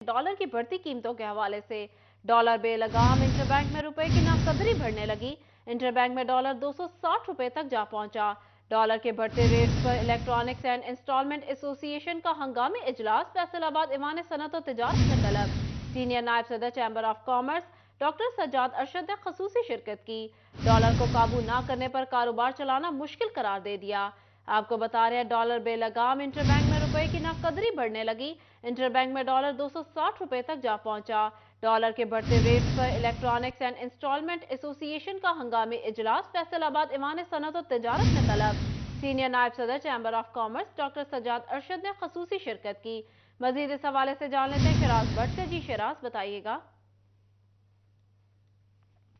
Dollar की बढ़ती कीमतों के हवाले से डॉलर बेलगाम इंटरबैंक में रुपए की नाकदरी बढ़ने लगी। इंटरबैंक में डॉलर 260 रुपए तक जा पहुंचा। डॉलर के बढ़ते रेट पर इलेक्ट्रॉनिक्स एंड इंस्टॉलमेंट एसोसिएशन का हंगामी इजलास, फैसलाबाद ईवान सनत और तिजारत में तलब। सीनियर नायब सदर chamber of commerce doctor Sajjad Arshad ने खसूसी शिरकत की। डॉलर को काबू ना करने पर कारोबार चलाना मुश्किल करार दे दिया। आपको बता रहे हैं, डॉलर बेलगाम इंटरबैंक में रुपए की नाकदरी बढ़ने लगी। इंटरबैंक में डॉलर 260 रुपए तक जा पहुंचा। डॉलर के बढ़ते रेट पर इलेक्ट्रॉनिक्स एंड इंस्टॉलमेंट एसोसिएशन का हंगामी इजलास, फैसलाबाद ईवान सनत और तिजारत में तलब। सीनियर नायब सदर chamber of commerce doctor Sajjad Arshad ने खसूसी शिरकत की। मजीद इस हवाले से जान लेते हैं शराज भट्ट से। जी शराज, बताइएगा।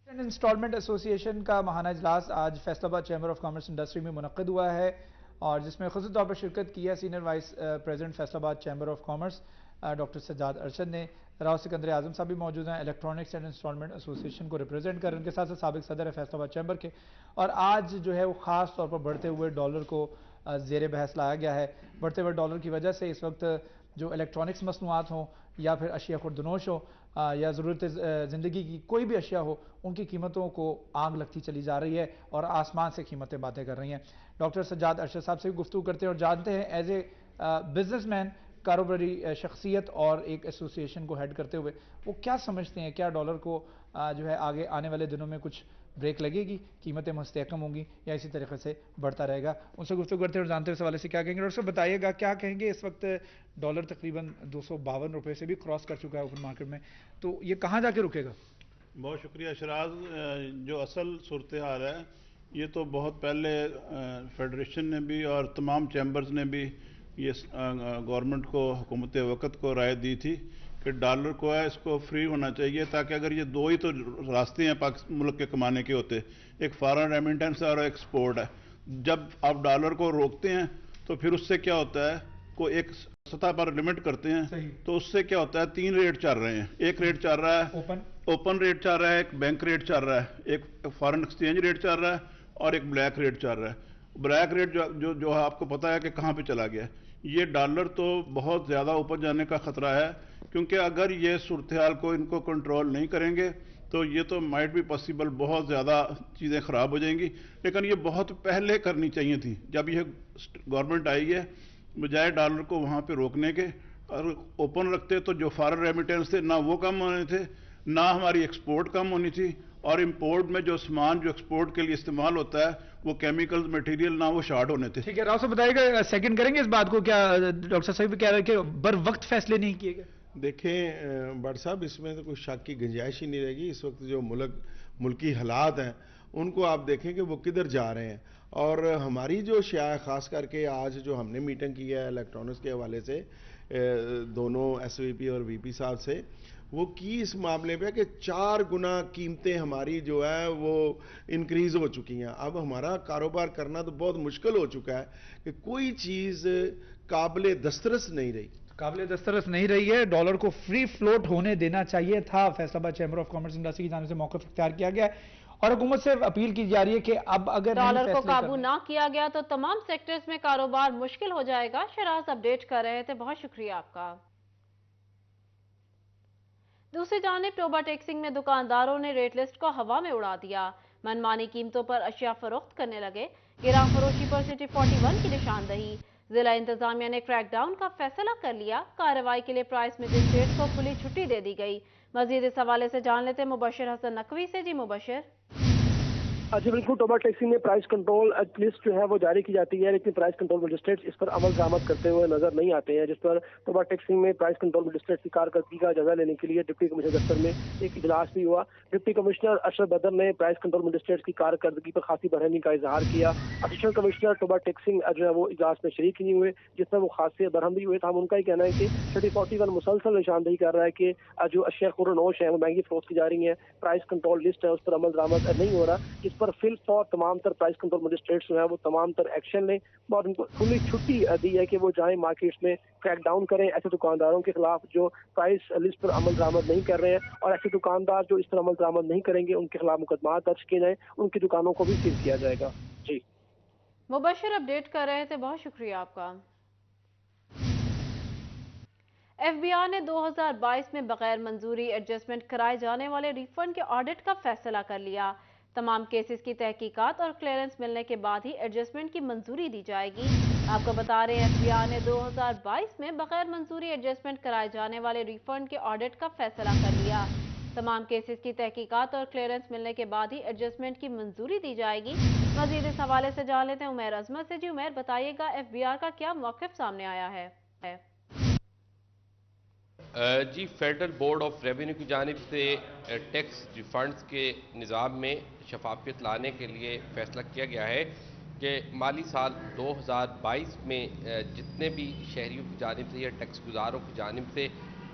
इंस्टॉलमेंट एसोसिएशन का महाना इजलास आज Faisalabad chamber of commerce industry में मुनक्किद हुआ है और जिसमें खुसूसी तौर पर शिरकत की है senior vice president Faisalabad chamber of commerce doctor Sajjad Arshad ने। राव सिकंदर आजम साहब भी मौजूद हैं, इलेक्ट्रॉनिक्स एंड इंस्टॉलमेंट एसोसिएशन को रिप्रेजेंट कर, उनके साथ साथ साबिक सदर है फैसलाबाद चैम्बर के। और आज जो है वो ख़ास तौर पर बढ़ते हुए डॉलर को ज़ेर बहस लाया गया है। बढ़ते हुए डॉलर की वजह से इस वक्त जो इलेक्ट्रॉनिक्स मसनूआत हों या फिर अशिया खुर्दनोश हो या ज़रूरत ज़िंदगी की कोई भी अशिया हो, उनकी कीमतों को आग लगती चली जा रही है और आसमान से कीमतें बातें कर रही हैं। डॉक्टर सज्जाद अरशद साहब से भी गुफ्तगू करते हैं और जानते हैं एज ए बिजनेसमैन, कारोबारी शख्सियत और एक एसोसिएशन को हेड करते हुए वो क्या समझते हैं, क्या डॉलर को जो है आगे आने वाले दिनों में कुछ ब्रेक लगेगी, कीमतें मुस्तहकम होंगी या इसी तरीके से बढ़ता रहेगा। उनसे गुफ्तगू करते हैं और जानते हैं इस हवाले से क्या कहेंगे। डॉक्टर साहब बताइएगा, क्या कहेंगे, इस वक्त डॉलर तकरीबन 252 रुपये से भी क्रॉस कर चुका है ओपन मार्केट में, तो ये कहाँ जाके रुकेगा? बहुत शुक्रिया शराज। जो असल सूरत हाल है, ये तो बहुत पहले फेडरेशन ने भी और तमाम चैम्बर्स ने भी ये गवर्नमेंट को, हुकूमत वक़्त को राय दी थी कि डॉलर को है इसको फ्री होना चाहिए, ताकि अगर ये दो ही तो रास्ते हैं पाकिस्तान मुल्क के कमाने के होते, एक फॉरेन रेमिटेंस है और एक्सपोर्ट है। जब आप डॉलर को रोकते हैं तो फिर उससे क्या होता है, को एक सतह पर लिमिट करते हैं तो उससे क्या होता है, तीन रेट चल रहे हैं। एक रेट चल रहा है ओपन रेट चल रहा है, एक बैंक रेट चल रहा है, एक फॉरेन एक्सचेंज रेट चल रहा है और एक ब्लैक रेट चल रहा है। ब्लैक रेट जो जो जो आपको पता है कि कहाँ पे चला गया। ये डॉलर तो बहुत ज़्यादा ऊपर जाने का ख़तरा है, क्योंकि अगर ये सूरत हाल को इनको कंट्रोल नहीं करेंगे तो ये तो माइट भी पॉसिबल बहुत ज़्यादा चीज़ें ख़राब हो जाएंगी। लेकिन ये बहुत पहले करनी चाहिए थी, जब ये गवर्नमेंट आई है। बजाय डॉलर को वहाँ पे रोकने के और ओपन रखते तो जो फॉरेन रेमिटेंस थे ना वो कम होने थे, ना हमारी एक्सपोर्ट कम होनी थी, और इंपोर्ट में जो सामान जो एक्सपोर्ट के लिए इस्तेमाल होता है वो केमिकल मटेरियल ना वो शॉर्ट होने थे। ठीक है, राव साहब बताइएगा, सेकंड करेंगे इस बात को, क्या डॉक्टर साहब भी कह रहे हैं कि बर वक्त फैसले नहीं किए गए? देखें भट्ट साहब, इसमें तो कोई शक की गुंजाइश ही नहीं रहेगी। इस वक्त जो मुल्की हालात हैं उनको आप देखें कि वो किधर जा रहे हैं। और हमारी जो शायद ख़ास करके आज जो हमने मीटिंग की है इलेक्ट्रॉनिक्स के हवाले से दोनों एसवीपी और वीपी साहब से, वो की इस मामले पे कि 4 गुना कीमतें हमारी जो है वो इंक्रीज़ हो चुकी हैं। अब हमारा कारोबार करना तो बहुत मुश्किल हो चुका है कि कोई चीज़ काबिल दस्तरस नहीं रही। काबिल दस्तरस नहीं रही है। डॉलर को फ्री फ्लोट होने देना चाहिए था, Faisalabad chamber of commerce industry की जानिब से मौक़िफ़ इख्तियार किया गया है और हुकूमत से अपील की जा रही है कि अब अगर डॉलर को काबू ना किया गया तो तमाम सेक्टर्स में कारोबार मुश्किल हो जाएगा। शराज अपडेट कर रहे थे, बहुत शुक्रिया आपका। दूसरी जानिब टोबा टेक्सिंग में दुकानदारों ने रेट लिस्ट को हवा में उड़ा दिया। मनमानी कीमतों पर अशिया फरोख्त करने लगे। गिराम फरोशी पर सिटी 41 की निशानदही। जिला इंतजामिया ने क्रैकडाउन का फैसला कर लिया। कार्रवाई के लिए प्राइस मजिस्ट्रेट को खुली छुट्टी दे दी गई। मजीद इस हवाले से जान लेते मुबशर हसन नकवी से। जी मुबशर। जी बिल्कुल, टोबा टैक्सिंग में प्राइस कंट्रोल लिस्ट जो है वो जारी की जाती है, लेकिन प्राइस कंट्रोल मजिस्ट्रेट इस पर अमल दरामद करते हुए नजर नहीं आते हैं, जिस पर टोबा टैक्सिंग में प्राइस कंट्रोल मजिस्ट्रेट की कारकर्दगी का जायजा लेने के लिए डिप्टी कमिश्नर दफ्तर में एक इजलास भी हुआ। डिप्टी कमिश्नर अरशद बदर ने प्राइस कंट्रोल मजिस्ट्रेट की कारकर्दगी पर खासी बरहमी का इजहार किया। असिस्टेंट कमिश्नर टोबा टैक्सिंग जो है वो इजलास में शरीक नहीं हुए, जिसमें वो खासी बरहम भी हुए। था उनका ही कहना है कि सिटी 41 मुसलसल निशानदेही कर रहा है कि जो अशिया खुर्दनोश है वो महंगी फरोख्त की जा रही है, प्राइस कंट्रोल लिस्ट है उस पर अमल दरामद नहीं हो रहा, जिस पर फिल फौर तमाम तर प्राइस कंट्रोल मजिस्ट्रेट जो है वो तमाम तर एक्शन लें और उनको खुली छुट्टी दी है कि वो जाएं मार्केट्स में क्रैकडाउन करें ऐसे दुकानदारों के खिलाफ जो प्राइस लिस्ट पर अमल दरामद नहीं कर रहे हैं, और ऐसे दुकानदार जो इस पर अमल दरामद नहीं करेंगे उनके खिलाफ मुकदमा दर्ज किए जाए, उनकी दुकानों को भी सील किया जाएगा। जी मुबशर अपडेट कर रहे थे, बहुत शुक्रिया आपका। एफबीआर ने 2022 में बगैर मंजूरी एडजस्टमेंट कराए जाने वाले रिफंड के ऑडिट का फैसला कर लिया। तमाम केसेस की तहकीकात और क्लियरेंस मिलने के बाद ही एडजस्टमेंट की मंजूरी दी जाएगी। आपको बता रहे हैं एफबीआर ने 2022 में बगैर मंजूरी एडजस्टमेंट कराए जाने वाले रिफंड के ऑडिट का फैसला कर लिया। तमाम केसेस की तहकीकात और क्लियरेंस मिलने के बाद ही एडजस्टमेंट की मंजूरी दी जाएगी। मजीद इस हवाले से जान लेते हैं उमैर अजमत से। जी उमैर, बताइएगा एफबीआर का क्या मौक़िफ़ सामने आया है? जी, फेडरल बोर्ड ऑफ रेवेन्यू की जानिब से टैक्स रिफंड्स के निज़ाम में शफाफियत लाने के लिए फैसला किया गया है कि माली साल 2022 में जितने भी शहरियों की जानिब से या टैक्स गुजारों की जानिब से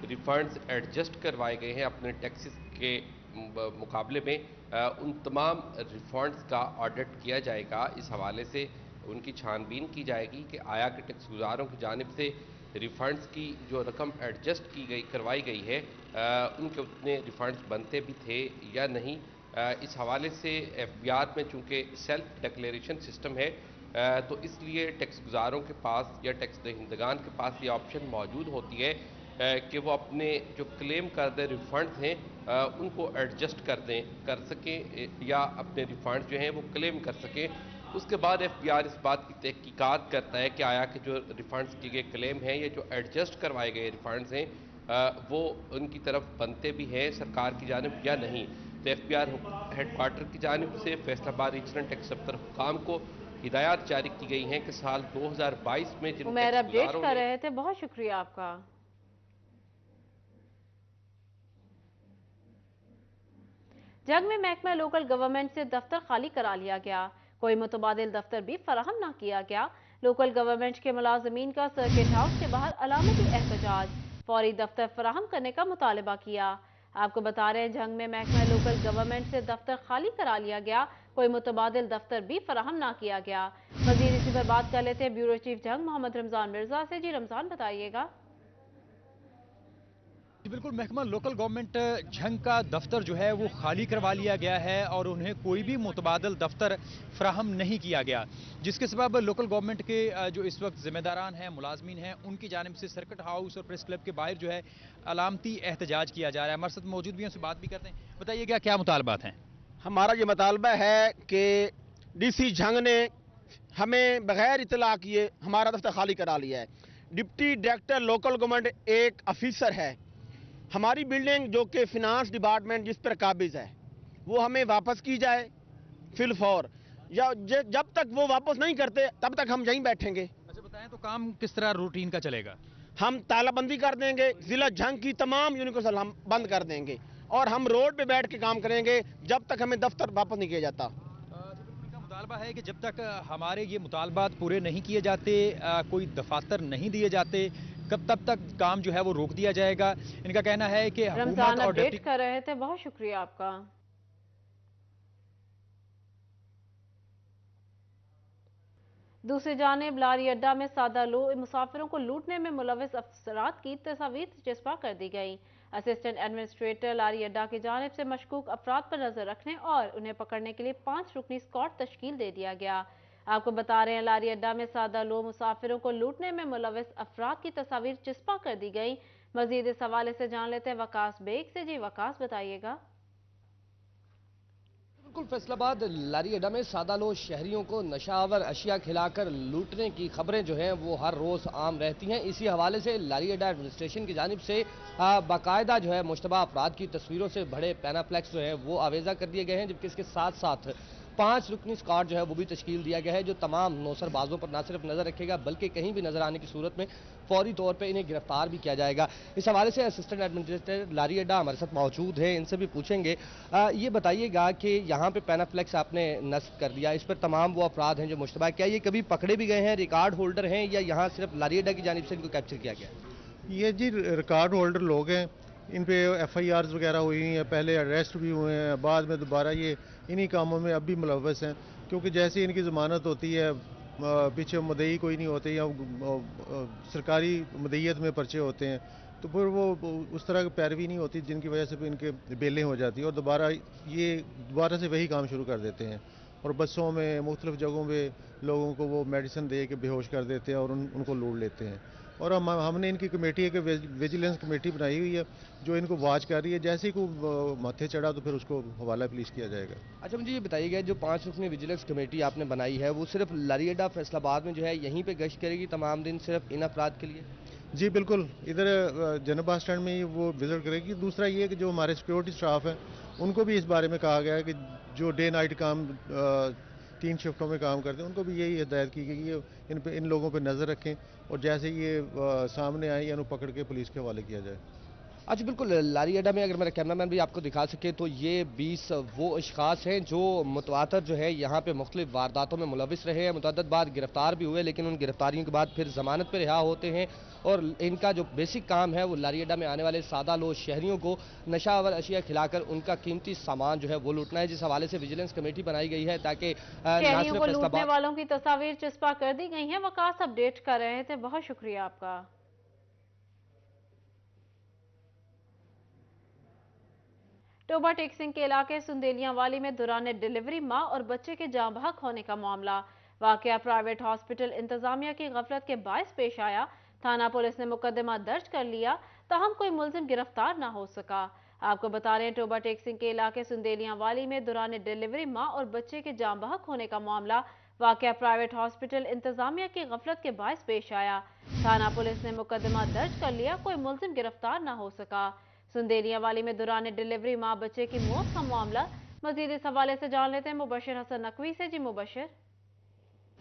रिफंड्स एडजस्ट करवाए गए हैं अपने टैक्सेस के मुकाबले में, उन तमाम रिफंड्स का ऑडिट किया जाएगा। इस हवाले से उनकी छानबीन की जाएगी कि आया के टैक्स गुजारों की जानिब से रिफंड्स की जो रकम एडजस्ट करवाई गई है उनके उतने रिफंड्स बनते भी थे या नहीं। इस हवाले से एफबीआर में चूँकि सेल्फ डिक्लेरेशन सिस्टम है तो इसलिए टैक्स गुजारों के पास या टैक्स दहिंदगान के पास ये ऑप्शन मौजूद होती है कि वो अपने जो क्लेम करदे रिफंड्स हैं उनको एडजस्ट कर सकें या अपने रिफंड्स जो हैं वो क्लेम कर सकें। उसके बाद एफबीआर इस बात की तहकीकात करता है कि आया कि जो रिफंड्स किए गए क्लेम हैं या जो एडजस्ट करवाए गए रिफंड्स हैं वो उनकी तरफ बनते भी हैं सरकार की जानिब या नहीं। तो एफबीआर हेडक्वार्टर की जानिब से फैसलाबाद रीजनल टैक्स दफ्तर हुकाम को हिदायत जारी की गई हैं कि साल 2022 में जिन उमैर अपडेट कर रहे थे, बहुत शुक्रिया आपका। जंग में महकमा लोकल गवर्नमेंट से दफ्तर खाली करा लिया गया। कोई मुतबादिल दफ्तर भी फराहम न किया गया। लोकल गवर्नमेंट के मुलाजमीन का सर्किट हाउस के बाहर अलामती एहतजाज, फौरी दफ्तर फराहम करने का मुतालबा किया। आपको बता रहे हैं जंग में महकमा लोकल गवर्नमेंट से दफ्तर खाली करा लिया गया। कोई मुतबादिल दफ्तर भी फराहम ना किया गया। मजीद इसी पर बात कर लेते हैं ब्यूरो चीफ जंग मोहम्मद रमजान मिर्जा से। जी रमजान, बताइएगा। बिल्कुल, महकमा लोकल गवर्नमेंट झंग का दफ्तर जो है वो खाली करवा लिया गया है और उन्हें कोई भी मुतबादल दफ्तर फ्राहम नहीं किया गया, जिसके सबब लोकल गवर्नमेंट के जो इस वक्त जिम्मेदारान हैं, मुलाजमीन हैं, उनकी जानिब से सर्किट हाउस और प्रेस क्लब के बाहर जो है अलामती एहतजाज किया जा रहा है। हमारे साथ मौजूद भी हैं, उनसे बात भी करते हैं। बताइएगा क्या मुतालबात हैं? हमारा ये मुतालबा है कि डीसी झंग ने हमें बगैर इतला किए हमारा दफ्तर खाली करा लिया है। डिप्टी डायरेक्टर लोकल गवर्नमेंट एक ऑफिसर है। हमारी बिल्डिंग जो कि फिनांस डिपार्टमेंट जिस पर काबिज है वो हमें वापस की जाए फिलफौर, या जब तक वो वापस नहीं करते तब तक हम यहीं बैठेंगे। अच्छा बताएं, तो काम किस तरह रूटीन का चलेगा? हम तालाबंदी कर देंगे, जिला झंग की तमाम यूनिवर्सल हम बंद कर देंगे और हम रोड पे बैठ के काम करेंगे जब तक हमें दफ्तर वापस नहीं किया जाता। मुतालबा है कि जब तक हमारे ये मुतालबात पूरे नहीं किए जाते, कोई दफातर नहीं दिए जाते, तब तक काम जो है वो रोक दिया जाएगा। इनका कहना है कि रमजान अपडेट कर रहे थे, बहुत शुक्रिया आपका। दूसरी जानिब लारी अड्डा में सादा मुसाफिरों को लूटने में मुलविस अफसरात की तस्वीर चिस्पा कर दी गई। असिस्टेंट एडमिनिस्ट्रेटर लारी अड्डा की जानिब से मशकूक अफराद पर नजर रखने और उन्हें पकड़ने के लिए 5 रुकनी स्क्वाड तश्कील दे दिया गया। आपको बता रहे हैं लारी अड्डा में सादा मुसाफिरों को लूटने में मुलविस अफराद की तस्वीर चिस्पा कर दी गई। मजीद इस हवाले से जान लेते हैं वकास बेग से। जी वकास, बताइएगा। बिल्कुल, फैसलाबाद लारी अड्डा में सादा शहरियों को नशावर अशिया खिलाकर लूटने की खबरें जो हैं वो हर रोज़ आम रहती हैं। इसी हवाले से लारी अड्डा एडमिनिस्ट्रेशन की जानिब से बाकायदा जो है मुश्तबा अफराद की तस्वीरों से बड़े पैनाफ्लेक्स जो है वो आवेजा कर दिए गए हैं, जबकि इसके साथ साथ 5 रुकनी स्क्वाड जो है वो भी तश्कील दिया गया है, जो तमाम नौसरबाजों पर न सिर्फ नजर रखेगा बल्कि कहीं भी नजर आने की सूरत में फौरी तौर पे इन्हें गिरफ्तार भी किया जाएगा। इस हवाले से असिस्टेंट एडमिनिस्ट्रेटर लारी अड्डा हमारे साथ मौजूद है, इनसे भी पूछेंगे। ये बताइएगा कि यहाँ पे पैनाफ्लेक्स आपने नस्ब कर दिया, इस पर तमाम वो अफराद हैं जो मुश्तबा, क्या ये कभी पकड़े भी गए हैं, रिकॉर्ड होल्डर हैं, या यहाँ सिर्फ लारी अड्डा की जानिब से इनको कैप्चर किया गया? ये जी रिकॉर्ड होल्डर लोग हैं, इन पे FIRs वगैरह हुई हैं, पहले अरेस्ट भी हुए हैं, बाद में दोबारा ये इन्हीं कामों में अब भी मुलव्वस हैं, क्योंकि जैसे इनकी ज़मानत होती है पीछे मुद्दई कोई नहीं होते या सरकारी मुद्दईयत में पर्चे होते हैं, तो फिर वो उस तरह की पैरवी नहीं होती जिनकी वजह से भी इनके बेलें हो जाती हैं और दोबारा से वही काम शुरू कर देते हैं और बसों में मुख्तलिफ जगहों पे लोगों को वो मेडिसिन दे के बेहोश कर देते हैं और उनको लूट लेते हैं। और हमने इनकी कमेटी एक विजिलेंस कमेटी बनाई हुई है जो इनको वॉच कर रही है। जैसे ही कोई माथे चढ़ा तो फिर उसको हवाला पुलिस किया जाएगा। अच्छा, मुझे ये बताइएगा, जो 5 रुकनी विजिलेंस कमेटी आपने बनाई है वो सिर्फ लारिएडा फैसलाबाद में जो है यहीं पे गश्त करेगी तमाम दिन, सिर्फ इन अफराद के लिए? जी बिल्कुल, इधर जनरल बस स्टैंड में ही वो विजिट करेगी। दूसरा ये कि जो हमारे सिक्योरिटी स्टाफ है उनको भी इस बारे में कहा गया है कि जो डे नाइट काम 3 शिफ्टों में काम करते हैं उनको भी यही हिदायत की गई कि इन लोगों पर नज़र रखें और जैसे ये सामने आए या पकड़ के पुलिस के हवाले किया जाए। अच्छा, बिल्कुल। लारिएडा में अगर मेरा कैमरामैन भी आपको दिखा सके तो ये 20 वो अशखास हैं जो मुतवातर जो है यहाँ पे मुख्तलिफ वारदातों में मुलविस रहे हैं, मुतअद्दिद बार गिरफ्तार भी हुए, लेकिन उन गिरफ्तारियों के बाद फिर जमानत पर रिहा होते हैं और इनका जो बेसिक काम है वो लारिएडा में आने वाले सादा लोग शहरियों को नशावर अशिया खिलाकर उनका कीमती सामान जो है वो लूटना है, जिस हवाले से विजिलेंस कमेटी बनाई गई है ताकि शहरियों को लूटने वालों की तस्वीर चिस्पा कर दी गई है। वकास अपडेट कर रहे थे, बहुत शुक्रिया आपका। टोबा टेक्सिंग के इलाके सुंदेलियावाली में दौरान डिलीवरी मां और बच्चे के जाँ बहक होने का मामला। वाकया प्राइवेट हॉस्पिटल इंतजामिया की गफलत के बायस पेश आया। थाना पुलिस ने मुकदमा दर्ज कर लिया, ताहम कोई मुलजिम गिरफ्तार न हो सका। आपको बता रहे हैं, टोबा टेक्सिंग के इलाके सुंदेलियावाली में दौरान डिलीवरी मां और बच्चे के जाँ बहक होने का मामला वाकया प्राइवेट हॉस्पिटल इंतजामिया की गफलत के बायस पेश आया। थाना पुलिस ने मुकदमा दर्ज कर लिया, कोई मुलजिम गिरफ्तार न हो सका। सुंदेलियावाली में दौरान डिलीवरी मां बच्चे की मौत का मामला। मजीद इस हवाले से जान लेते हैं मुबशिर हसन नकवी से। जी मुबशिर।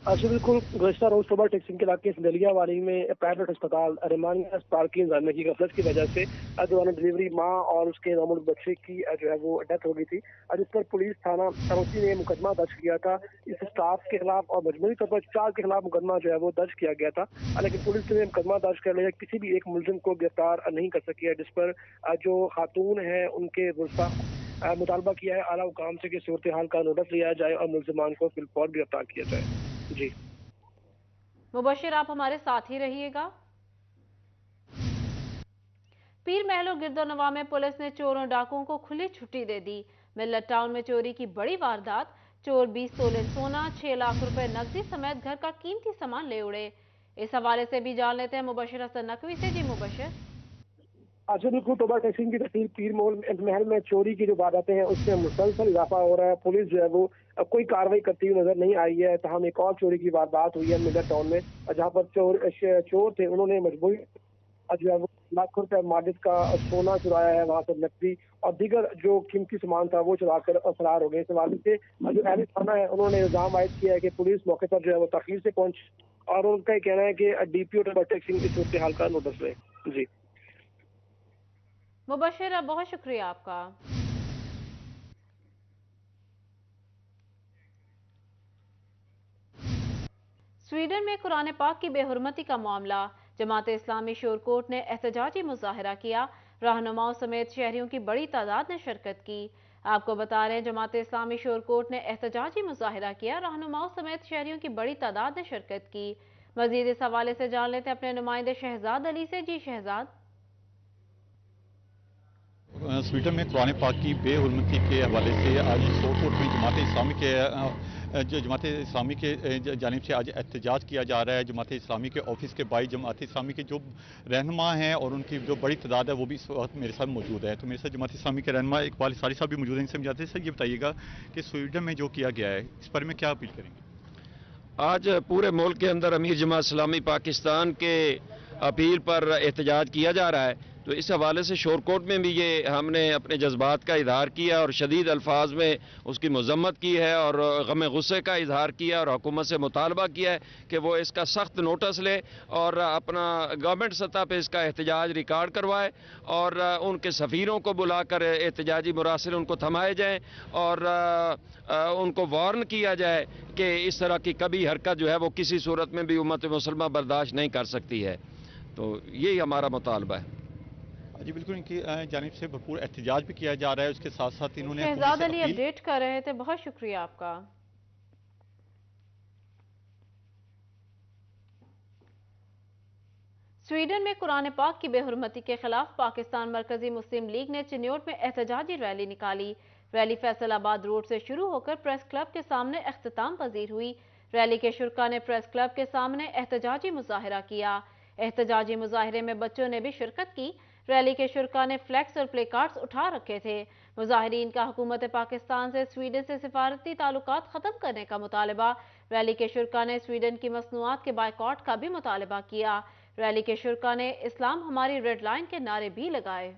अच्छा, बिल्कुल। गुज़श्ता रोज टोबा टेक्सिंग के इलाके सुंदेलियावाली में प्राइवेट अस्पताल रेमानिया अस्पताल की इंतजामिया की गफलत की वजह से दौरान डिलीवरी मां और उसके नॉर्मल बच्चे की जो है वो डेथ हो गई थी। जिस पर पुलिस थाना सरोसी ने मुकदमा दर्ज किया था। इस स्टाफ के खिलाफ और मजमूरी तौर पर 4 के खिलाफ मुकदमा जो है वो दर्ज किया गया था, लेकिन पुलिस ने मुकदमा दर्ज कर लिया, किसी भी एक मुलजिम को गिरफ्तार नहीं कर सकी है, जिस पर जो खातून है उनके वरसा मुतालबा किया है आला हुकाम से कि सूरत हाल का नोटिस लिया जाए और मुलजिमान को फिलफौर गिरफ्तार किया जाए। जी मुबशिर, आप हमारे साथ ही रहिएगा। पीर महलो गिरदोनवा में पुलिस ने चोरों डाकुओं को खुली छुट्टी दे दी। मिल्लत टाउन में चोरी की बड़ी वारदात। चोर 20 तोले सोना, 6 लाख रुपए नकदी समेत घर का कीमती सामान ले उड़े। इस हवाले से भी जान लेते हैं मुबशिर हसन नकवी से। जी मुबशिर। अच्छा, बिल्कुल। टोबा टेक्सिंग की तहसील पीर महल में चोरी की जो वारदातें हैं उसमें मुसलसल इजाफा हो रहा है। पुलिस जो है वो कोई कार्रवाई करती हुई नजर नहीं आई है। तहम एक और चोरी की वारदात हुई है मिलर टाउन में, जहाँ पर चोर थे, उन्होंने मजबूरी जो है वो लाख रुपए माजिद का सोना चुराया है, वहाँ से नकदी और दीगर जो कीमती सामान था वो चुरा कर फरार हो गए। इस हवाले से जो अहले थाना है उन्होंने इल्जाम आयद किया है कि पुलिस मौके पर जो है वो तखीर से पहुंची और उनका कहना है कि डीपीओ टोबा टेक्सिंग इस सूरत हाल का नोटिस ले। जी मुबशिर, बहुत शुक्रिया आपका। स्वीडन में कुरान पाक की बेहुरमती का मामला। जमात इस्लामी शोरकोट ने एहतजाजी मुजाहरा किया। रहनुमाओं समेत शहरियों की बड़ी तादाद ने शिरकत की। आपको बता रहे हैं, जमात इस्लामी शोरकोट ने एहतजाजी मुजाहरा किया। रहनुमाओं समेत शहरियों की बड़ी तादाद ने शिरकत की। मजीद इस हवाले से जान लेते हैं अपने नुमाइंदे शहजाद अली से। जी शहजाद। स्वीडन में कुरान पाक की बेहुरमती के हवाले से आज शोरकोट में जमात इस्लामी के जानिब से आज एहतजाज किया जा रहा है। जमात इस्लामी के ऑफिस के बाई जमात इस्लामी के जो रहनुमा हैं और उनकी जो बड़ी तादाद है वो भी इस वक्त मेरे साथ मौजूद है। तो मेरे साथ जमात इस्लामी के रहनुमा इकबाल सारी साहब भी मौजूद हैं, इनसे समझाते हैं। सर, ये बताइएगा कि स्वीडन में जो किया गया है इस पर में क्या अपील करेंगे? आज पूरे मुल्क के अंदर अमीर जमात इस्लामी पाकिस्तान के अपील पर एहतजाज किया जा रहा है, तो इस हवाले से शोरकोट में भी ये हमने अपने जज्बात का इजहार किया और शदीद अल्फाज में उसकी मजम्मत की है और गम गुस्से का इजहार किया और हुकूमत से मुतालबा किया है कि वो इसका सख्त नोटिस ले और अपना गवर्नमेंट सतह पर इसका एहतजाज रिकॉर्ड करवाए और उनके सफ़ीरों को बुलाकर एहतजाजी मुरासिल उनको थमाए जाएँ और उनको वार्न किया जाए कि इस तरह की कभी हरकत जो है वो किसी सूरत में भी उम्मत मुसलमान बर्दाश्त नहीं कर सकती है। तो यही हमारा मुतालबा है। जी बिल्कुल, इनकी जानिब से भरपूर एहतजाज भी किया जा रहा है। उसके साथ साथ इन्होंने शहजाद अली अपडेट कर रहे थे, बहुत शुक्रिया आपका। स्वीडन में कुरान पाक की बेहुरमती के खिलाफ पाकिस्तान मरकजी मुस्लिम लीग ने चिन्योट में एहतजाजी रैली निकाली। रैली फैसलाबाद रोड से शुरू होकर प्रेस क्लब के सामने अख्तिताम पजीर हुई। रैली के शुरका ने प्रेस क्लब के सामने एहतजाजी मुजाहरा किया। एहतजाजी मुजाहिरे में बच्चों ने भी शिरकत की। रैली के शुरका ने फ्लैक्स और प्ले कार्ड्स उठा रखे थे। मुजाहिरीन का हुकूमत पाकिस्तान से स्वीडन से सिफारती ताल्लुकात खत्म करने का मुतालबा। रैली के शुरका ने स्वीडन की मसनूआत के बायकॉट का भी मुतालबा किया। रैली के शुरका ने इस्लाम हमारी रेड लाइन के नारे भी लगाए।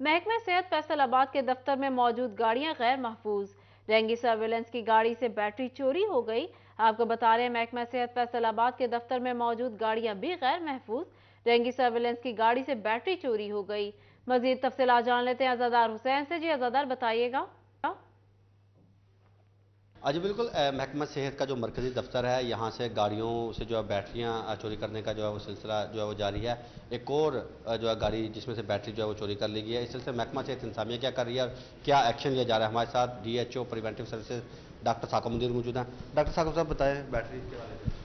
महकमा सेहत फैसलाबाद के दफ्तर में मौजूद गाड़ियां गैर महफूज। रेंगी सर्विलेंस की गाड़ी से बैटरी चोरी हो गई। आपको बता रहे हैं महकमा सेहत फैसलाबाद के दफ्तर में मौजूद गाड़ियां भी गैर महफूज। रेंगी सर्विलेंस की गाड़ी से बैटरी चोरी हो गई। मजीद तफसीलात जान लेते हैं अज़ादार हुसैन से। जी अज़ादार, बताइएगा। जी बिल्कुल, महकमा सेहत का जो मरकज़ी दफ्तर है, यहाँ से गाड़ियों से जो है बैटरियाँ चोरी करने का जो है वो सिलसिला जो है वो जारी है। एक और जो है गाड़ी जिसमें से बैटरी जो है वो चोरी कर ली गई है। इस सिलसिले में महकमा सेहत इंतजामिया क्या कर रही है और क्या एक्शन लिया जा रहा है? हमारे साथ DHO preventive services doctor Saqib Mudir मौजूद हैं। डॉक्टर साकिब साहब बताएं बैटरी के बारे में।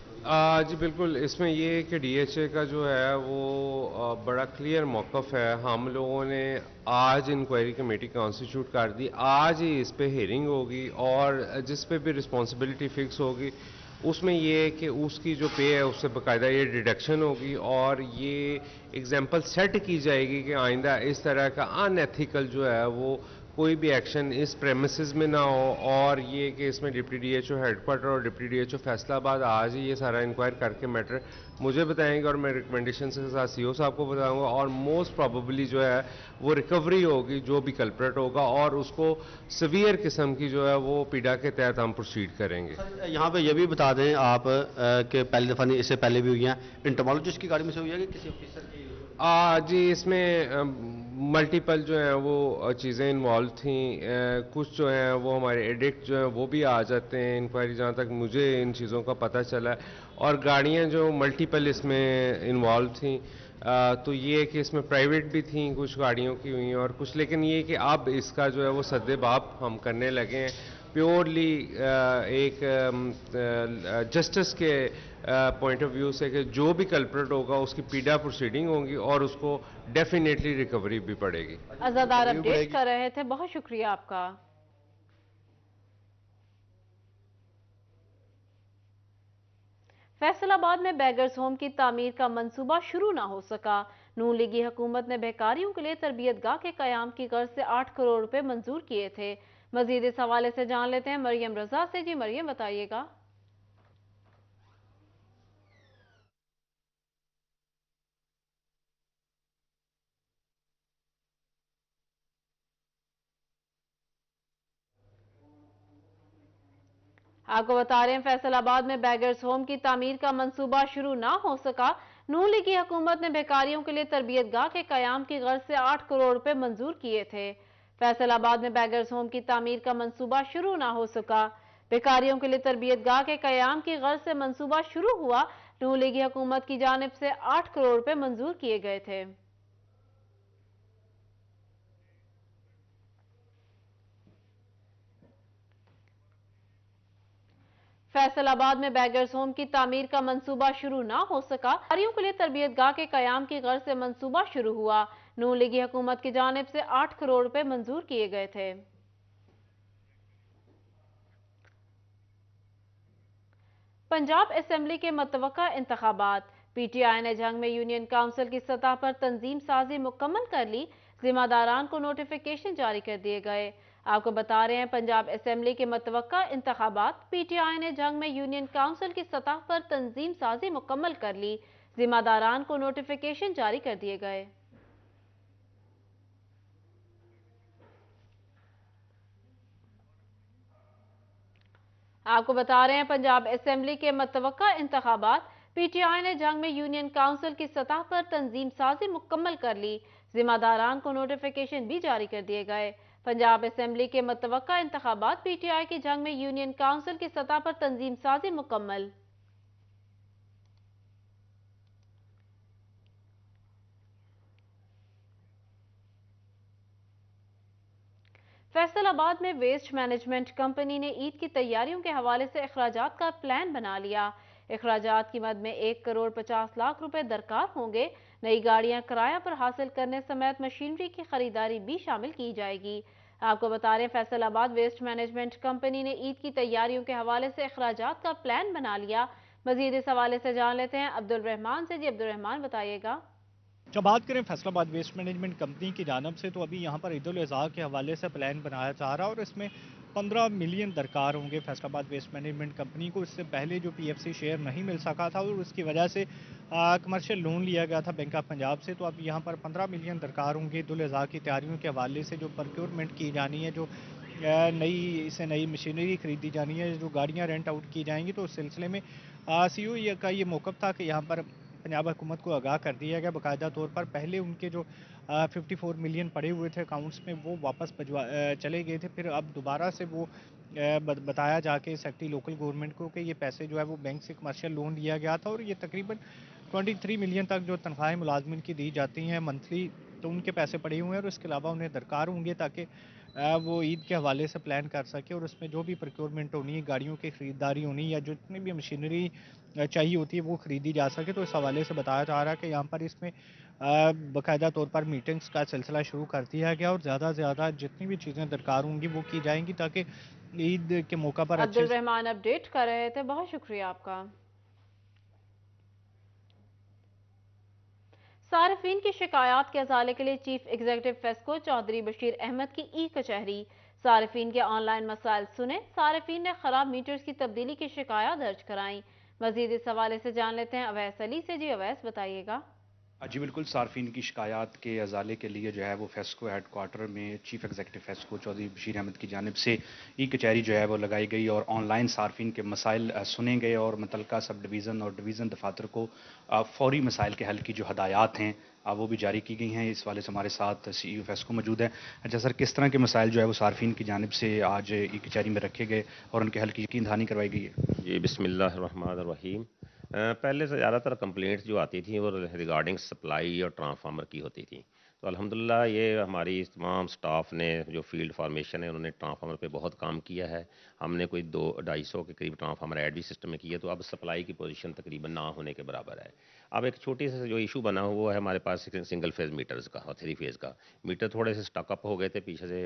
जी बिल्कुल, इसमें ये है कि DHA का जो है वो बड़ा क्लियर मौक़िफ़ है। हम लोगों ने आज इंक्वायरी कमेटी कॉन्स्टिट्यूट कर दी, आज ही इस पे हेयरिंग होगी और जिस पे भी रिस्पॉन्सिबिलिटी फ़िक्स होगी उसमें ये है कि उसकी जो पे है उससे बाकायदा ये डिडक्शन होगी और ये एग्जाम्पल सेट की जाएगी कि आइंदा इस तरह का अनएथिकल जो है वो कोई भी एक्शन इस प्रेमिसेस में ना हो। और ये कि इसमें डिप्टी DHO हेडक्वार्टर और डिप्टी DHO फैसलाबाद आज ही ये सारा इंक्वायर करके मैटर मुझे बताएंगे और मैं रिकमेंडेशन के साथ CO साहब को बताऊंगा और मोस्ट प्रॉबेबली जो है वो रिकवरी होगी जो भी कल्प्रेट होगा और उसको सीवियर किस्म की जो है वो पीड़ा के तहत हम प्रोसीड करेंगे। यहाँ पे ये भी बता दें आप कि पहली दफ़ा नहीं, इससे पहले भी हुई हैं, इंटरमोलॉजिस्ट की गाड़ी में से हुई है कि किसी ऑफिसर की? जी इसमें मल्टीपल जो है वो चीज़ें इन्वॉल्व थी। कुछ जो हैं वो हमारे एडिक्ट जो हैं वो भी आ जाते हैं इंक्वायरी, जहाँ तक मुझे इन चीज़ों का पता चला है। और गाड़ियाँ जो मल्टीपल इसमें इन्वॉल्व थी, तो ये कि इसमें प्राइवेट भी थी कुछ गाड़ियों की हुई और कुछ, लेकिन ये कि अब इसका जो है वो सद्देबाब हम करने लगे हैं प्योरली एक जस्टिस के पॉइंट ऑफ व्यू से कि जो भी कल्प्रेट होगा उसकी पीड़ा प्रोसीडिंग होगी और उसको डेफिनेटली रिकवरी भी पड़ेगी। अज़ादार अपडेट कर रहे थे, बहुत शुक्रिया आपका। फैसलाबाद में बेगर्स होम की तामीर का मंसूबा शुरू ना हो सका। नून लीगी हुकूमत ने बेकारियों के लिए तरबियतगाह के कयाम की गर्ज से 8 करोड़ रुपए मंजूर किए थे। मजीद इस हवाले से जान लेते हैं मरियम रजा से। जी मरियम, बताइएगा। आपको बता रहे हैं फैसलाबाद में बेगर्स होम की तामीर का मंसूबा शुरू ना हो सका। नून लीग की हुकूमत ने बेकारियों के लिए तरबियतगाह के कयाम की गर्ज से 8 करोड़ रुपए मंजूर किए थे। फैसलाबाद में बेगर्स होम की तामीर का मंसूबा शुरू ना हो सका। बेकारियों के लिए तरबियतगाह के कयाम की गर्ज से मंसूबा शुरू हुआ। नून लीगी हुकूमत की जानिब से 8 करोड़ रुपए मंजूर किए गए थे। फैसलाबाद में बेगर्स होम की तामीर का मंसूबा शुरू ना हो सका। बेकारियों के लिए तरबियतगाह के कयाम की गर्ज से मंसूबा शुरू हुआ। नून लीगी हुकूमत की जानिब से 8 करोड़ रुपए मंजूर किए गए थे। पंजाब असेंबली के मतवक्का इंतखाबात। PTI ने जंग में यूनियन काउंसिल की सतह पर तंजीम साजी मुकम्मल कर ली। जिम्मेदारान को नोटिफिकेशन जारी कर दिए गए। आपको बता रहे हैं पंजाब असेंबली के मतवक्का इंतखाबात। PTI ने जंग में यूनियन काउंसिल की सतह पर तंजीम साजी मुकम्मल कर ली। जिम्मेदारान को नोटिफिकेशन जारी कर दिए गए। आपको बता रहे हैं पंजाब असेंबली के मतवक्का इंतखाबात। PTI ने जंग में यूनियन काउंसिल की सतह पर तंजीम साजी मुकम्मल कर ली। जिम्मेदारान को नोटिफिकेशन भी जारी कर दिए गए। पंजाब असेंबली के मतवक्का इंतखाबात। PTI की जंग में यूनियन काउंसिल की सतह पर तंजीम साजी मुकम्मल। फैसलाबाद में वेस्ट मैनेजमेंट कंपनी ने ईद की तैयारियों के हवाले से अखराजात का प्लान बना लिया। अखराजात की मद में 1 करोड़ 50 लाख रुपए दरकार होंगे। नई गाड़ियां किराया पर हासिल करने समेत मशीनरी की खरीदारी भी शामिल की जाएगी। आपको बता रहे हैं फैसलाबाद वेस्ट मैनेजमेंट कंपनी ने ईद की तैयारियों के हवाले से अखराजात का प्लान बना लिया। मजीद इस हवाले से जान लेते हैं अब्दुल रहमान से। जी अब्दुल रहमान, बताइएगा। जब बात करें फैसलाबाद वेस्ट मैनेजमेंट कंपनी की जानब से, तो अभी यहाँ पर ईद उल अज़हा के हवाले से प्लान बनाया जा रहा है और इसमें 15 मिलियन दरकार होंगे फैसलाबाद वेस्ट मैनेजमेंट कंपनी को। इससे पहले जो पीएफसी शेयर नहीं मिल सका था और उसकी वजह से कमर्शियल लोन लिया गया था बैंक ऑफ पंजाब से, तो अब यहाँ पर 15 मिलियन दरकार होंगे। ईद उल अज़हा की तैयारियों के हवाले से जो प्रोक्योरमेंट की जानी है, जो नई मशीनरी खरीदी जानी है, जो गाड़ियाँ रेंट आउट की जाएंगी, तो उस सिलसिले में सीईओ का ये मौक़िफ़ था कि यहाँ पर पंजाब हुकूमत को आगाह कर दिया गया बाकायदा तौर पर। पहले उनके जो 54 मिलियन पड़े हुए थे अकाउंट्स में, वो वापस चले गए थे। फिर अब दोबारा से वो बताया जाके सेक्रेटरी लोकल गवर्नमेंट को कि ये पैसे जो है वो बैंक से कमर्शियल लोन लिया गया था और ये तकरीबन 23 मिलियन तक जो तनख्वाहें मुलाजमिन की दी जाती हैं मंथली, तो उनके पैसे पड़े हुए हैं और इसके अलावा उन्हें दरकार होंगे ताकि वो ईद के हवाले से प्लान कर सके और उसमें जो भी प्रोक्योरमेंट होनी है, गाड़ियों की ख़रीदारी होनी या जितनी भी मशीनरी चाहिए होती है वो ख़रीदी जा सके। तो इस हवाले से बताया जा रहा है कि यहाँ पर इसमें बाकायदा तौर पर मीटिंग्स का सिलसिला शुरू कर दिया गया और ज़्यादा से ज़्यादा जितनी भी चीज़ें दरकार होंगी वो की जाएंगी ताकि ईद के मौका पर अब्दुल रहमान अपडेट कर रहे थे, बहुत शुक्रिया आपका। सार्फिन की शिकायत के अजाले के लिए चीफ एग्जीक्यूटिव फेस्को चौधरी बशीर अहमद की ई कचहरी। सार्फिन के ऑनलाइन मसाइल सुने। सार्फिन ने खराब मीटर्स की तब्दीली की शिकायत दर्ज कराई। मजीद इस हवाले से जान लेते हैं अवैस अली से। जी अवैस, बताइएगा। जी बिल्कुल, सार्फिन की शिकायत के अजाले के लिए जो है वो फेस्को हेडक्वार्टर में चीफ एग्जीक्यूटिव फेस्को चौधरी बशीर अहमद की जानिब से ई कचहरी जो है वो लगाई गई और ऑनलाइन सार्फिन के मसाइल सुने गए और मुतलका सब डिवीज़न और डिवीज़न दफातर को फौरी मसाइल के हल की जो हदायत हैं वो भी जारी की गई हैं। इस वाले से हमारे साथ CEO फेस्को मौजूद है। अच्छा सर, किस तरह के मसाइल जो है वो सार्फिन की जानिब से आज ई कचहरी में रखे गए और उनके हल की यकीन दहानी करवाई गई है? जी बिस्मिल्लाहिर्रहमानिर्रहीम। पहले से ज़्यादातर कंप्लेंट्स जो आती थी वो रिगार्डिंग सप्लाई और ट्रांसफार्मर की होती थी, तो अल्हम्दुलिल्लाह ये हमारी तमाम स्टाफ ने जो फील्ड फार्मेशन है उन्होंने ट्रांसफार्मर पे बहुत काम किया है। हमने कोई 200-250 के करीब ट्रांसफार्मर ऐड भी सिस्टम में किया, तो अब सप्लाई की पोजीशन तकरीबन ना होने के बराबर है। अब एक छोटी सा जो इशू बना हुआ है हमारे पास सिंगल फेज़ मीटर्स का और 3 फेज़ का मीटर थोड़े से स्टॉकअप हो गए थे, पीछे से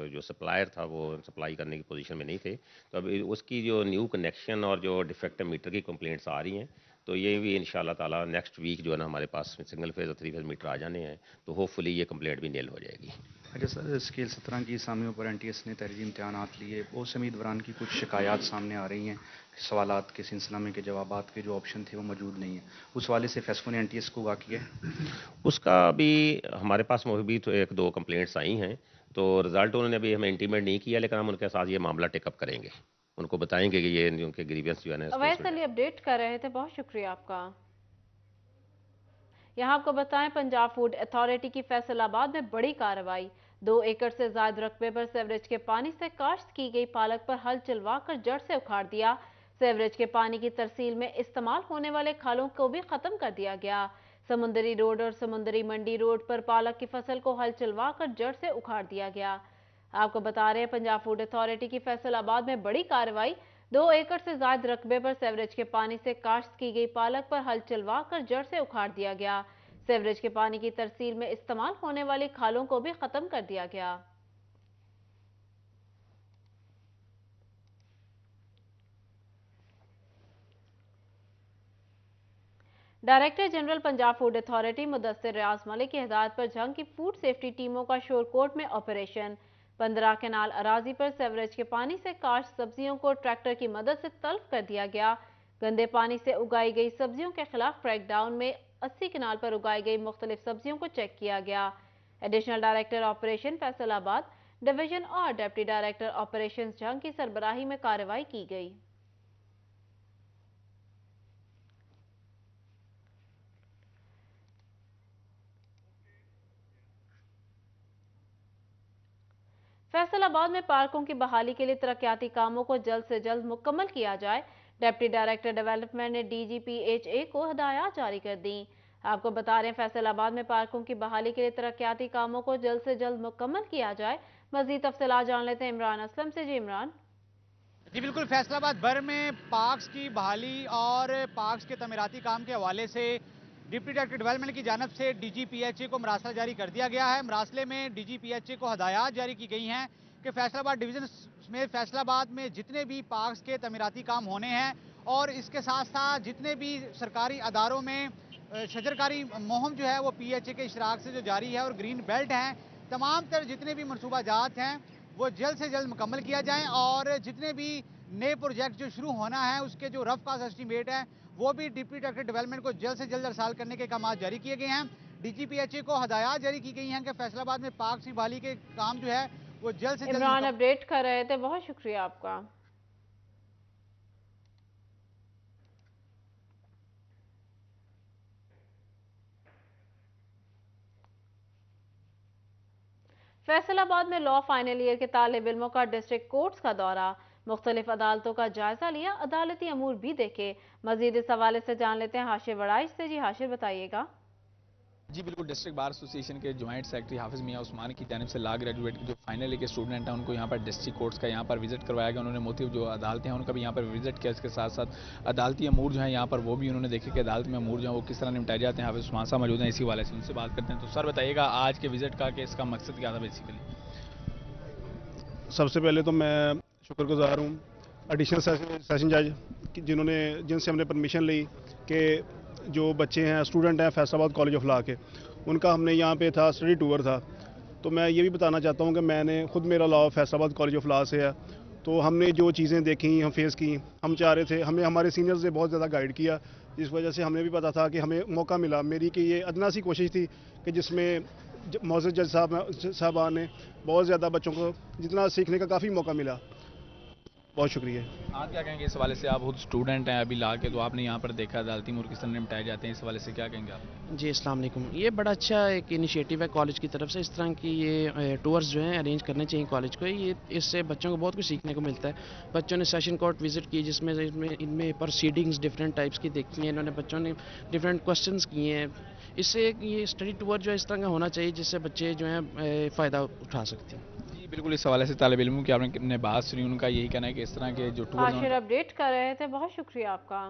जो सप्लायर था वो सप्लाई करने की पोजीशन में नहीं थे, तो अब उसकी जो न्यू कनेक्शन और जो डिफेक्टिव मीटर की कंप्लेंट्स आ रही हैं, तो ये भी इंशाल्लाह ताला नेक्स्ट वीक जो है ना हमारे पास सिंगल फेज़ और 3 फेज़ मीटर आ जाने हैं, तो होपफुली ये कंप्लेंट भी नील हो जाएगी। अच्छा सर, स्केल 17 की असामियों पर NTS ने तहरीरी इम्तहानात लिए, बहुत से उम्मीदवारान की कुछ शिकायत सामने आ रही हैं, सवालात के सिलसिला में के जवाबात के जो ऑप्शन थे वो मौजूद नहीं है, उस वाले से फेस्को ने NTS को वाक़ किया है? उसका भी हमारे पास भी तो 1-2 कंप्लेंट्स आई हैं, तो रिजल्ट उन्होंने अभी हमें इंटीमेट नहीं किया, लेकिन हम उनके साथ ये मामला टेकअप करेंगे, उनको बताएंगे कि ये उनके ग्रीवेंस जो है ना। अवैस अली अपडेट कर रहे थे, बहुत शुक्रिया आपका। यहाँ आपको बताएं, पंजाब फूड अथॉरिटी की फैसलाबाद में बड़ी कार्रवाई। 2 एकड़ से ज्यादा रकबे पर सेवरेज के पानी से काश्त की गई पालक पर हल चलवा कर जड़ से उखाड़ दिया। सेवरेज के पानी की तरसील में इस्तेमाल होने वाले खालों को भी खत्म कर दिया गया। समुंदरी रोड और समुंदरी मंडी रोड पर पालक की फसल को हल चलवा कर जड़ से उखाड़ दिया गया। आपको बता रहे हैं, पंजाब फूड अथॉरिटी की फैसलाबाद में बड़ी कार्रवाई। 2 एकड़ से ज्यादा रकबे पर सेवरेज के पानी से काश्त की गई पालक पर हल चलवा कर जड़ से उखाड़ दिया गया। सेवरेज के पानी की तरसील में इस्तेमाल होने वाली खालों को भी खत्म कर दिया गया। Director general Punjab food authority Mudassir Riaz Malik की हिदायत पर जंग की फूड सेफ्टी टीमों का शोरकोट में ऑपरेशन। 15 केनाल अराजी पर सेवरेज के पानी से काश्त सब्जियों को ट्रैक्टर की मदद से तल्फ कर दिया गया। गंदे पानी से उगाई गई सब्जियों के खिलाफ क्रैकडाउन में 80 केनाल पर उगाई गई मुख्तलिफ सब्जियों को चेक किया गया। Additional director operation Faisalabad division और डिप्टी डायरेक्टर ऑपरेशन जंग की सरबराही में कार्रवाई की गई। फैसलाबाद में पार्कों की बहाली के लिए तरक्याती कामों को जल्द से जल्द मुकम्मल किया जाए। डिप्टी डायरेक्टर डेवलपमेंट ने DGPHA को हिदायत जारी कर दी। आपको बता रहे हैं, फैसलाबाद में पार्कों की बहाली के लिए तरक्याती कामों को जल्द से जल्द मुकम्मल किया जाए। मजीद तफसीलात जान लेते हैं इमरान असलम से। जी इमरान। जी बिल्कुल, फैसलाबाद भर में पार्क्स की बहाली और पार्क्स के तमीराती काम के हवाले से डिप्टी डायरेक्टर डेवलपमेंट की जानब से DGPHA को मरासला जारी कर दिया गया है। मरासले में DGPHA को हदायत जारी की गई हैं कि फैसलाबाद डिवीजन में फैसलाबाद में जितने भी पार्क्स के तमीराती काम होने हैं और इसके साथ साथ जितने भी सरकारी अदारों में शजरकारी मुहिम जो है वो PHA के इशराक से जो जारी है और ग्रीन बेल्ट हैं, तमाम तर जितने भी मनसूबा जात हैं वो जल्द से जल्द मुकम्मल किया जाए और जितने भी नए प्रोजेक्ट जो शुरू होना है उसके जो रफ कास्ट एस्टीमेट है वो भी डिप्टी डायरेक्टर डेवलपमेंट को जल्द से जल्द अरसाल करने के काम जारी किए गए हैं। DGPHA को हदायत जारी की गई हैं कि फैसलाबाद में पार्क की बहाली के काम जो है वो जल्द से जल्द। इमरान अपडेट कर रहे थे, बहुत शुक्रिया आपका। फैसलाबाद में लॉ फाइनल ईयर के तालिब इल्मों का डिस्ट्रिक्ट कोर्ट्स का दौरा, मुख्तलिफ अदालतों का जायजा लिया, अदालती अमूर भी देखे। मजीद इस हवाले से जान लेते हैं हाशिर वड़ाइश से। जी हाशिर, बताइएगा। जी बिल्कुल, डिस्ट्रिक्ट बार एसोसिएशन के ज्वाइंट सेक्रेटरी हाफिज मियां उस्मान की जानिब से लॉ ग्रेजुएट जो फाइनल ईयर के स्टूडेंट हैं उनको यहाँ पर डिस्ट्रिक्ट कोर्ट्स का यहाँ पर विजिट करवाया गया। उन्होंने मोटिव जो अदालतें हैं उनका भी यहाँ पर विजिट किया। इसके साथ साथ अदालती अमूर जो है यहाँ पर वो भी उन्होंने देखे कि अदालत में अमूर जो है वो किस तरह निपटाए जाते हैं। हाफिज उस्मान साहब मौजूद हैं, इसी वाले से उनसे बात करते हैं। तो सर बताइएगा आज के विजिट का कि इसका मकसद क्या था बेसिकली? सबसे पहले तो मैं शुक्रगुजार हूँ एडिशनल सेशन जज जिनसे हमने परमिशन ली कि जो बच्चे हैं स्टूडेंट हैं फैसलाबाद कॉलेज ऑफ लॉ के, उनका हमने यहाँ पे था स्टडी टूर था। तो मैं ये भी बताना चाहता हूँ कि मैंने खुद मेरा law Faisalabad college of law से है। तो हमने जो चीज़ें देखी, हम फेस की, हम चाह रहे थे, हमें हमारे सीनियर्स ने बहुत ज़्यादा गाइड किया, जिस वजह से हमें भी पता था कि हमें मौका मिला। मेरी कि ये अदना सी कोशिश थी कि जिसमें मौजूद जज साहबान ने बहुत ज़्यादा बच्चों को जितना सीखने का काफ़ी मौका मिला। बहुत शुक्रिया। आप क्या कहेंगे इस हवाले से? आप खुद स्टूडेंट हैं अभी लॉ के, तो आपने यहाँ पर देखा अदालती अमूर किस तरह निपटाए जाते हैं, इस हवाले से क्या कहेंगे आप? जी अस्सलाम वालेकुम। ये बड़ा अच्छा एक इनिशिएटिव है कॉलेज की तरफ से। इस तरह की ये टूर्स जो हैं अरेंज करने चाहिए कॉलेज को। ये इससे बच्चों को बहुत कुछ सीखने को मिलता है। बच्चों ने सेशन कोर्ट विजिट की जिसमें इनमें प्रोसीडिंग्स डिफरेंट टाइप्स की देखी हैं। इन्होंने बच्चों ने डिफरेंट क्वेश्चंस किए हैं। इससे ये स्टडी टूर जो है इस तरह का होना चाहिए जिससे बच्चे जो हैं फ़ायदा उठा सकते हैं। जी बिल्कुल, इस हवाले से तालिब इल्मों की आपने बात सुनी, उनका यही कहना है कि इस तरह के जो टूर हाशिर अपडेट कर रहे थे, बहुत शुक्रिया आपका।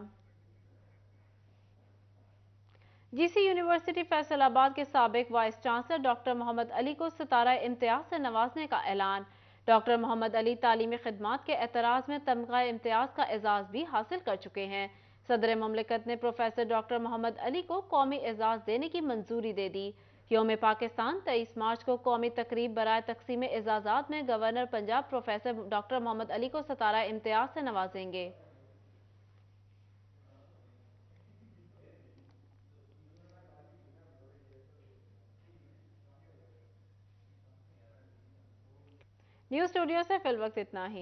GC यूनिवर्सिटी फैसलाबाद के साबिक vice chancellor doctor Mohammad Ali को सितारा इम्तियाज से नवाजने का ऐलान। डॉक्टर मोहम्मद अली तालीमी खिदमात के एतराज़ में तमगा इम्तियाज का एजाज़ भी हासिल कर चुके हैं। सदर ममलिकत ने प्रोफेसर डॉक्टर मोहम्मद अली को कौमी एजाज़ देने की मंजूरी दे दी। यौम पाकिस्तान 23 मार्च को कौमी तकरीब बराए तकसीम एजाज़ात में governor Punjab professor doctor Mohammad Ali को सितारा इम्तियाज से नवाजेंगे। न्यूज़ स्टूडियो से फिल वक्त इतना ही।